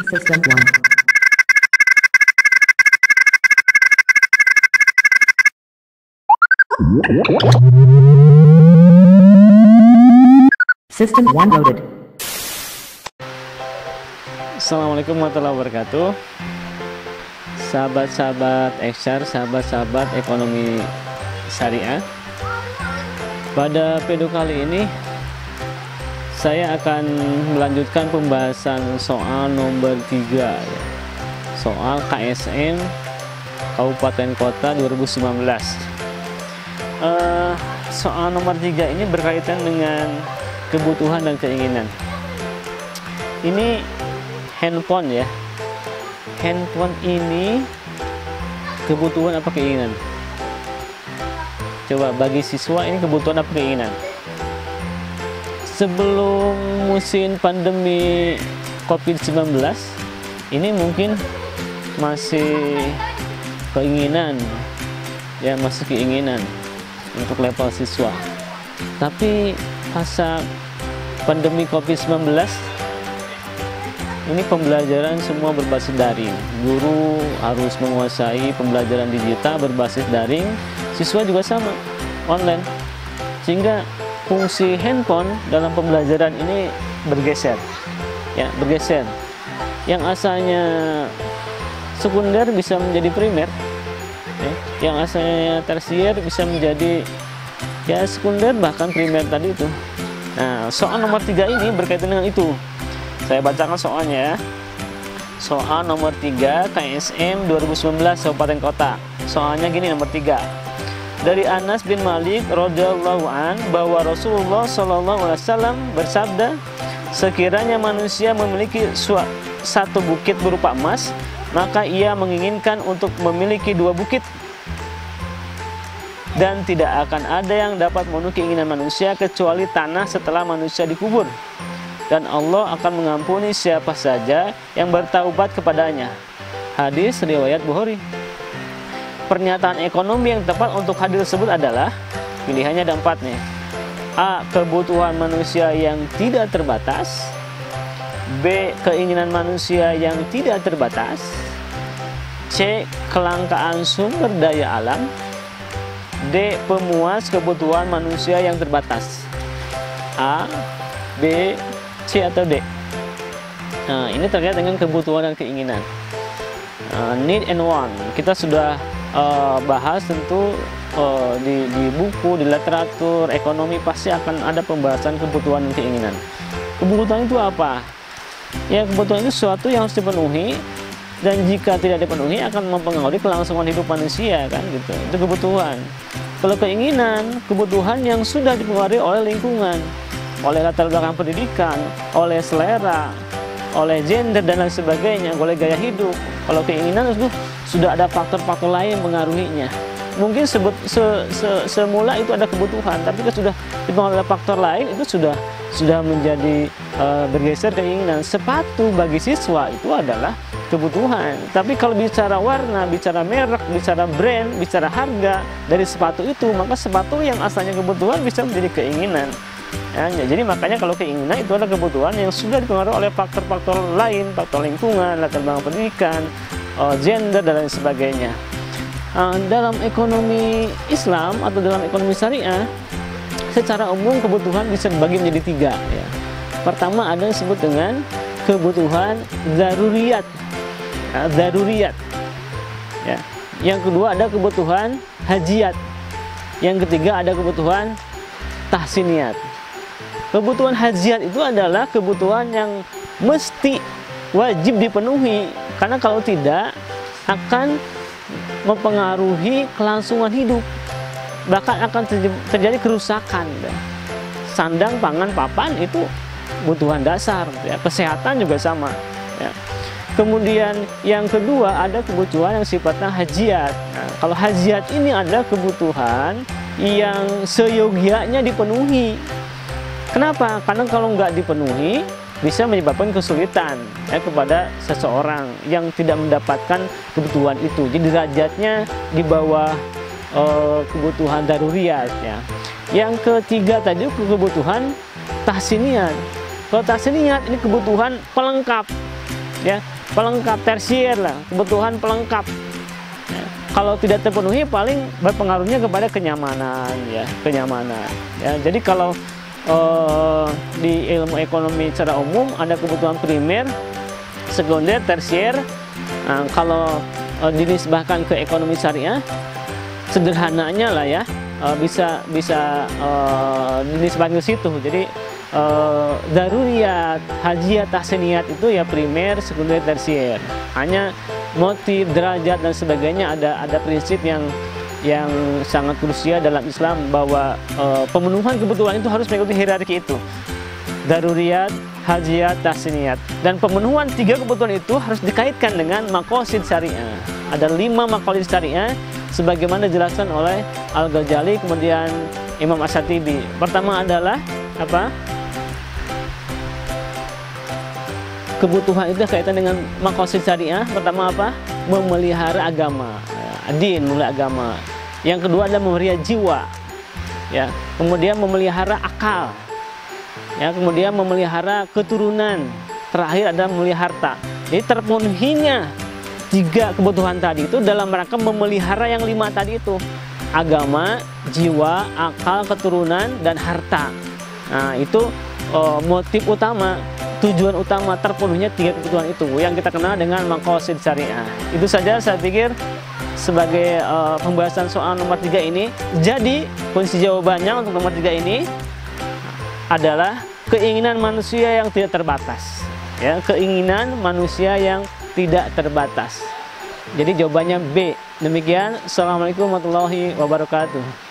System 1. System 1 loaded. Assalamualaikum warahmatullahi wabarakatuh. Sahabat-sahabat XR, sahabat-sahabat ekonomi syariah. Pada video kali ini saya akan melanjutkan pembahasan soal nomor 3 ya. Soal KSM Kabupaten Kota 2019. Soal nomor 3 ini berkaitan dengan kebutuhan dan keinginan. Ini handphone ya. Handphone ini kebutuhan apa keinginan? Coba bagi siswa ini kebutuhan apa keinginan? Sebelum musim pandemi COVID-19 ini mungkin masih keinginan ya, masih keinginan untuk level siswa. Tapi pasca pandemi COVID-19 ini pembelajaran semua berbasis daring. Guru harus menguasai pembelajaran digital berbasis daring, siswa juga sama, online. Sehingga fungsi handphone dalam pembelajaran ini bergeser. Ya, bergeser. Yang asalnya sekunder bisa menjadi primer. Ya, yang asalnya tersier bisa menjadi ya sekunder bahkan primer tadi itu. Nah, soal nomor 3 ini berkaitan dengan itu. Saya bacakan soalnya ya. Soal nomor 3 KSM 2019 Kabupaten Kota. Soalnya gini, nomor 3. Dari Anas bin Malik radhiyallahu an bahwa Rasulullah sallallahu alaihi wasallam bersabda, sekiranya manusia memiliki satu bukit berupa emas, maka ia menginginkan untuk memiliki 2 bukit. Dan tidak akan ada yang dapat memenuhi keinginan manusia kecuali tanah setelah manusia dikubur. Dan Allah akan mengampuni siapa saja yang bertaubat kepadanya. Hadis riwayat Bukhari. Pernyataan ekonomi yang tepat untuk hadis tersebut adalah pilihannya ada 4 nih. A. Kebutuhan manusia yang tidak terbatas. B. Keinginan manusia yang tidak terbatas. C. Kelangkaan sumber daya alam. D. Pemuas kebutuhan manusia yang terbatas. A, B, C atau D. Nah, ini terkait dengan kebutuhan dan keinginan. Need and want. Kita sudah bahas tentu di buku, di literatur ekonomi pasti akan ada pembahasan kebutuhan dan keinginan. Kebutuhan itu apa? Ya, kebutuhan itu sesuatu yang harus dipenuhi, dan jika tidak dipenuhi akan mempengaruhi kelangsungan hidup manusia kan gitu. Itu kebutuhan. Kalau keinginan, kebutuhan yang sudah dipengaruhi oleh lingkungan, oleh latar belakang pendidikan, oleh selera, oleh gender dan lain sebagainya, oleh gaya hidup. Kalau keinginan itu sudah ada faktor-faktor lain mengaruhinya. Mungkin semula itu ada kebutuhan, tapi kalau sudah dipengaruhi oleh faktor lain itu sudah menjadi bergeser keinginan. Sepatu bagi siswa itu adalah kebutuhan. Tapi kalau bicara warna, bicara merek, bicara brand, bicara harga dari sepatu itu, maka sepatu yang asalnya kebutuhan bisa menjadi keinginan. Ya, jadi makanya kalau keinginan itu adalah kebutuhan yang sudah dipengaruhi oleh faktor-faktor lain, faktor lingkungan, latar belakang pendidikan, gender dan lain sebagainya. Dalam ekonomi Islam atau dalam ekonomi syariah, secara umum kebutuhan bisa dibagi menjadi 3 ya. Pertama ada yang disebut dengan kebutuhan zaruriyat. Zaruriyat. Ya. Yang kedua ada kebutuhan hajiyat. Yang ketiga ada kebutuhan tahsiniyat. Kebutuhan hajiyat itu adalah kebutuhan yang mesti wajib dipenuhi, karena kalau tidak akan mempengaruhi kelangsungan hidup, bahkan akan terjadi kerusakan. Sandang, pangan, papan itu kebutuhan dasar ya. Kesehatan juga sama ya. Kemudian yang kedua ada kebutuhan yang sifatnya hajiyat. Nah, kalau hajiyat ini adalah kebutuhan yang seyogianya dipenuhi. Kenapa? Karena kalau nggak dipenuhi bisa menyebabkan kesulitan ya, kepada seseorang yang tidak mendapatkan kebutuhan itu. Jadi derajatnya di bawah kebutuhan daruriyat ya. Yang ketiga tadi kebutuhan tahsiniyat. Kalau tahsiniyat ini kebutuhan pelengkap ya. pelengkap tersier lah, kebutuhan pelengkap. Ya, kalau tidak terpenuhi paling berpengaruhnya kepada kenyamanan ya, kenyamanan. Ya, jadi kalau di ilmu ekonomi secara umum ada kebutuhan primer, sekunder, tersier. Nah, kalau dinisbahkan ke ekonomi syariah, sederhananya lah ya, bisa dinisbahkan ke situ. Jadi daruriyat, hajiyat, tahsiniyat itu ya primer, sekunder, tersier. Hanya motif, derajat dan sebagainya ada prinsip yang sangat krusial dalam Islam, bahwa pemenuhan kebutuhan itu harus mengikuti hierarki itu. Daruriyat, hajiyat, tahsiniyat. Dan pemenuhan 3 kebutuhan itu harus dikaitkan dengan maqasid syariah. Ada 5 maqasid syariah sebagaimana dijelaskan oleh Al-Ghazali, kemudian Imam Asy-Syatibi. Pertama adalah apa? Kebutuhan itu kaitan dengan maqasid syariah. Pertama apa? Memelihara agama. Din, memelihara agama. Yang kedua adalah memelihara jiwa, ya. Kemudian memelihara akal, ya. Kemudian memelihara keturunan. Terakhir adalah memelihara harta. Jadi terpenuhinya 3 kebutuhan tadi itu dalam rangka memelihara yang 5 tadi itu: agama, jiwa, akal, keturunan, dan harta. Nah, itu motif utama, tujuan utama terpenuhnya 3 kebutuhan itu yang kita kenal dengan maqasid syariah. Itu saja saya pikir sebagai pembahasan soal nomor 3 ini. Jadi kunci jawabannya untuk nomor 3 ini adalah keinginan manusia yang tidak terbatas, ya, keinginan manusia yang tidak terbatas. Jadi jawabannya B. Demikian. Assalamualaikum warahmatullahi wabarakatuh.